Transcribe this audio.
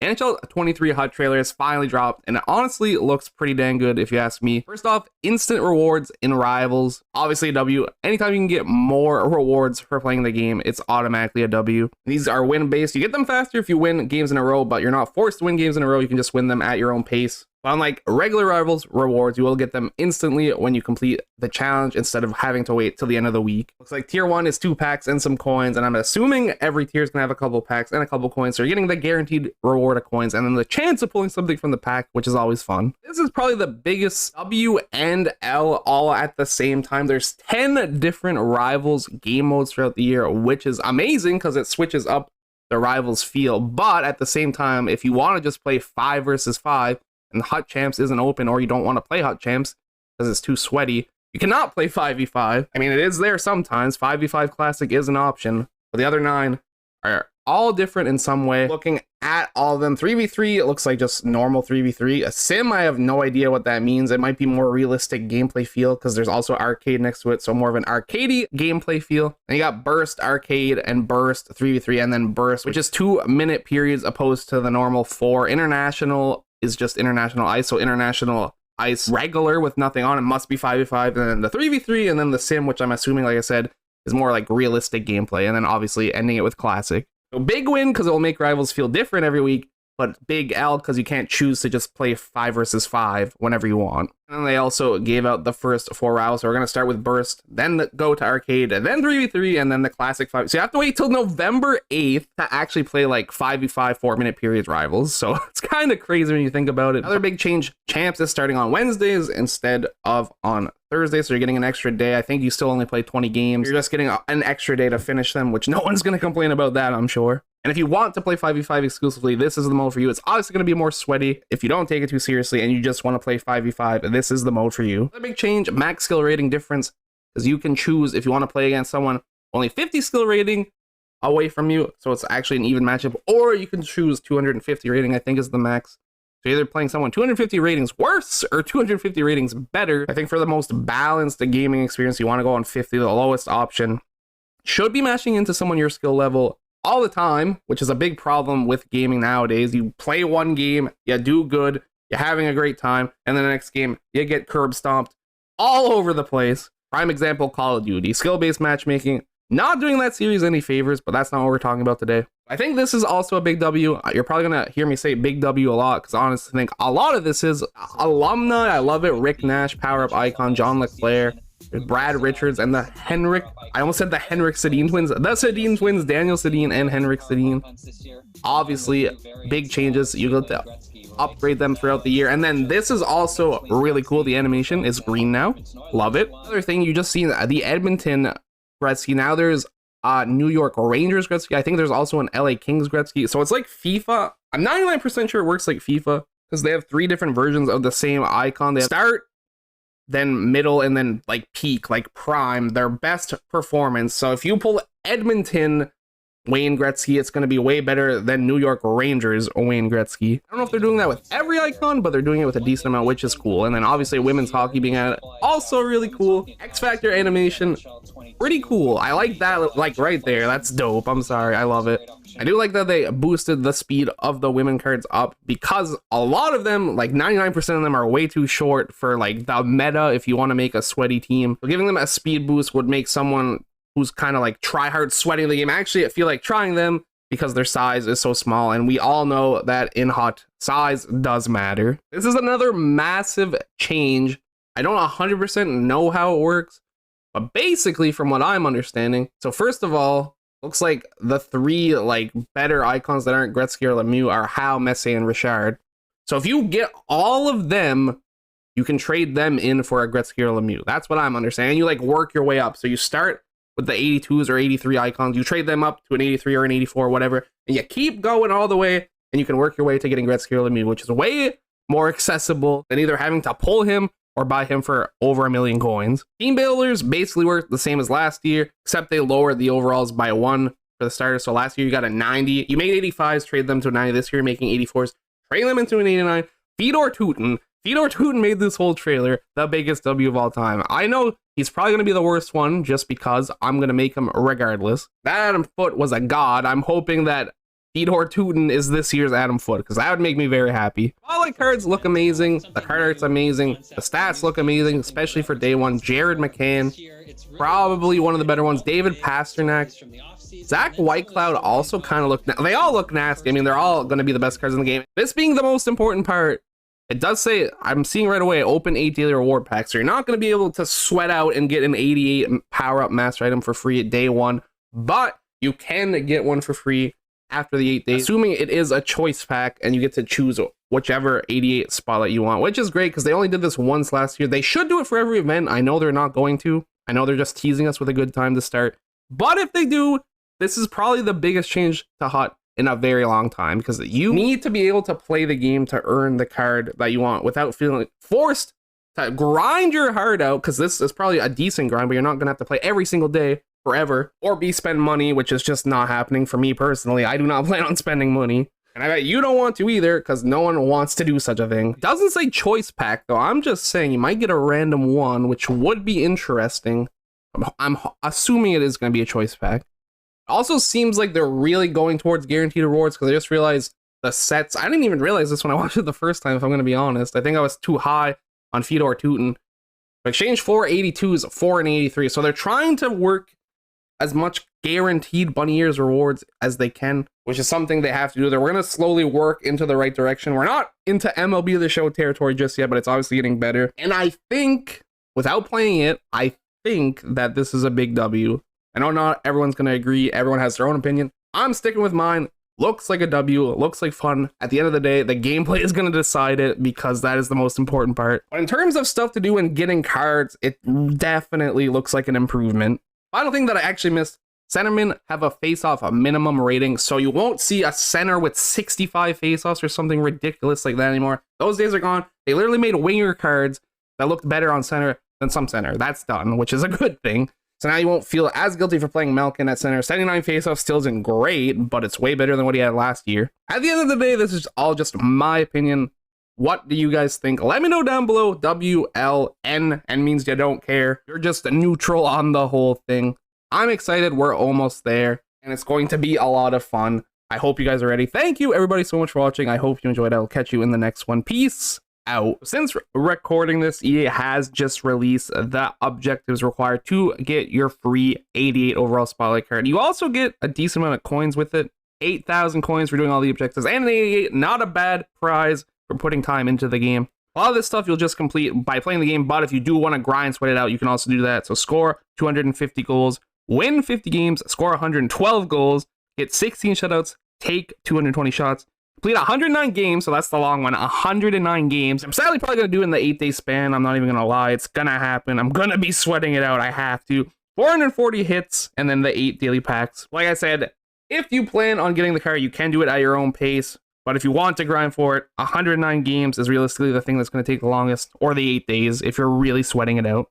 NHL 23 HUT trailer has finally dropped, and it honestly looks pretty dang good if you ask me. First off, instant rewards in Rivals. Obviously a W. Anytime you can get more rewards for playing the game, it's automatically a W. These are win-based. You get them faster if you win games in a row, but you're not forced to win games in a row. You can just win them at your own pace. Unlike regular Rivals rewards, you will get them instantly when you complete the challenge instead of having to wait till the end of the week. Looks like tier 1 is 2 packs and some coins, and I'm assuming every tier is going to have a couple packs and a couple coins, so you're getting the guaranteed reward of coins and then the chance of pulling something from the pack, which is always fun. This is probably the biggest W and L all at the same time. There's 10 different Rivals game modes throughout the year, which is amazing because it switches up the Rivals feel, but at the same time, if you want to just play 5 versus 5, and HUT Champs isn't open, or you don't want to play HUT Champs because it's too sweaty, you cannot play 5v5. I mean, it is there sometimes. 5v5 Classic is an option, but the other 9 are all different in some way. Looking at all of them, 3v3, it looks like just normal 3v3. A sim, I have no idea what that means. It might be more realistic gameplay feel because there's also arcade next to it, so more of an arcadey gameplay feel. And you got Burst, Arcade, and Burst 3v3, and then Burst, which is 2-minute periods opposed to the normal 4. International is just international ice, so international ice regular with nothing on it must be 5v5, and then the 3v3, and then the sim, which I'm assuming, like I said, is more like realistic gameplay, and then obviously ending it with classic. So big win because it will make Rivals feel different every week, but big L because you can't choose to just play 5 versus 5 whenever you want. And then they also gave out the first 4 Rivals, so we're going to start with Burst, then go to Arcade, and then 3v3, and then the Classic 5. So you have to wait till November 8th to actually play like 5v5 4-minute periods Rivals, so it's kind of crazy when you think about it. Another big change, Champs is starting on Wednesdays instead of on Thursday, so you're getting an extra day. I think you still only play 20 games. You're just getting an extra day to finish them, which no one's going to complain about that, I'm sure. And if you want to play 5v5 exclusively, this is the mode for you. It's obviously going to be more sweaty if you don't take it too seriously and you just want to play 5v5. This is the mode for you. Another big change, max skill rating difference, because you can choose if you want to play against someone only 50 skill rating away from you, so it's actually an even matchup, or you can choose 250 rating, I think is the max. So either playing someone 250 ratings worse or 250 ratings better. I think for the most balanced gaming experience, you want to go on 50, the lowest option. Should be mashing into someone your skill level all the time, which is a big problem with gaming nowadays. You play one game, you do good, you're having a great time, and then the next game, you get curb stomped all over the place. Prime example, Call of Duty. Skill-based matchmaking, not doing that series any favors, but that's not what we're talking about today. I think this is also a big W. You're probably going to hear me say big W a lot, because I honestly think a lot of this is alumni. I love it. Rick Nash, Power Up Icon, John LeClaire, Brad Richards, and the Henrik, I almost said the Henrik Sedin twins, the Sedin twins, Daniel Sedin and Henrik Sedin. Obviously, big changes. You get to upgrade them throughout the year. And then this is also really cool. The animation is green now. Love it. Another thing, you just seen the Edmonton Gretzky. Now there's New York Rangers Gretzky. I think there's also an LA Kings Gretzky. So it's like FIFA. I'm 99% sure it works like FIFA because they have 3 different versions of the same icon. They have start, then middle, and then like peak, like prime, their best performance. So if you pull Edmonton Wayne Gretzky, it's going to be way better than New York Rangers Wayne Gretzky. I don't know if they're doing that with every icon, but they're doing it with a decent amount, which is cool. And then obviously women's hockey being at it, also really cool. X Factor animation, pretty cool. I like that, like right there. That's dope. I'm sorry, I love it. I do like that they boosted the speed of the women cards up because a lot of them, like 99% of them, are way too short for like the meta if you want to make a sweaty team. So giving them a speed boost would make someone who's kind of like try hard sweating the game actually feel like trying them because their size is so small, and we all know that in HUT size does matter. This is another massive change. I don't 100% know how it works, but basically from what I'm understanding, so first of all, looks like the 3 like better icons that aren't Gretzky or Lemieux are Howe, Messier, and Richard. So if you get all of them, you can trade them in for a Gretzky or Lemieux. That's what I'm understanding. You like work your way up. So you start with the 82s or 83 icons, you trade them up to an 83 or an 84 or whatever, and you keep going all the way, and you can work your way to getting Gretzky or Lemieux, which is way more accessible than either having to pull him or buy him for over 1 million coins. Team builders basically work the same as last year, except they lowered the overalls by 1 for the starters. So last year you got a 90. You made 85s, trade them to a 90. This year you're making 84s, trade them into an 89. Fedor Tootin made this whole trailer the biggest W of all time. I know he's probably going to be the worst one just because I'm going to make him regardless. That Adam Foote was a god. I'm hoping that Fedor Tootin is this year's Adam Foote, because that would make me very happy. Spotlight cards look amazing. The card art's amazing. The stats look amazing, especially for day one. Jared McCann, probably one of the better ones. David Pasternak. Zach Whitecloud also kind of look, they all look nasty. I mean, they're all going to be the best cards in the game. This being the most important part, it does say, I'm seeing right away, open 8 daily reward packs. So you're not going to be able to sweat out and get an 88 power-up master item for free at day one, but you can get one for free after the 8 days, assuming it is a choice pack and you get to choose whichever 88 spotlight you want, which is great because they only did this once last year. They should do it for every event. I know they're not going to. I know they're just teasing us with a good time to start. But if they do, this is probably the biggest change to HUT in a very long time, because you need to be able to play the game to earn the card that you want without feeling forced to grind your heart out, because this is probably a decent grind, but you're not going to have to play every single day forever or be spend money, which is just not happening for me personally. I do not plan on spending money, and I bet you don't want to either, because no one wants to do such a thing. It doesn't say choice pack though. I'm just saying you might get a random one, which would be interesting. I'm assuming it is going to be a choice pack. Also seems like they're really going towards guaranteed rewards, because I just realized the sets, I didn't even realize this when I watched it the first time, if I'm going to be honest. I think I was too high on Fedor Tootin. Exchange 482s, 4 and 83, so they're trying to work as much guaranteed bunny ears rewards as they can, which is something they have to do. They're going to slowly work into the right direction. We're not into MLB The Show territory just yet, but it's obviously getting better. And I think, without playing it, I think that this is a big W. I know not everyone's going to agree. Everyone has their own opinion. I'm sticking with mine. Looks like a W. It looks like fun. At the end of the day, the gameplay is going to decide it, because that is the most important part. But in terms of stuff to do and getting cards, it definitely looks like an improvement. Final thing that I actually missed, centermen have a face-off, a minimum rating, so you won't see a center with 65 face-offs or something ridiculous like that anymore. Those days are gone. They literally made winger cards that looked better on center than some center. That's done, which is a good thing. So now you won't feel as guilty for playing Malkin at center. 79 face-off still isn't great, but it's way better than what he had last year. At the end of the day, this is all just my opinion. What do you guys think? Let me know down below. WLN means you don't care. You're just neutral on the whole thing. I'm excited. We're almost there, and it's going to be a lot of fun. I hope you guys are ready. Thank you, everybody, so much for watching. I hope you enjoyed. I will catch you in the next one. Peace out. Since recording this, EA has just released the objectives required to get your free 88 overall spotlight card. You also get a decent amount of coins with it. 8,000 coins for doing all the objectives, and an 88. Not a bad prize for putting time into the game. A lot of this stuff you'll just complete by playing the game, but if you do want to grind, sweat it out, you can also do that. So score 250 goals, win 50 games, score 112 goals, get 16 shutouts, take 220 shots, complete 109 games, so that's the long one, 109 games. I'm sadly probably going to do it in the 8-day span. I'm not even going to lie. It's going to happen. I'm going to be sweating it out. I have to. 440 hits, and then the 8 daily packs. Like I said, if you plan on getting the card, you can do it at your own pace. But if you want to grind for it, 109 games is realistically the thing that's going to take the longest, or the 8 days if you're really sweating it out.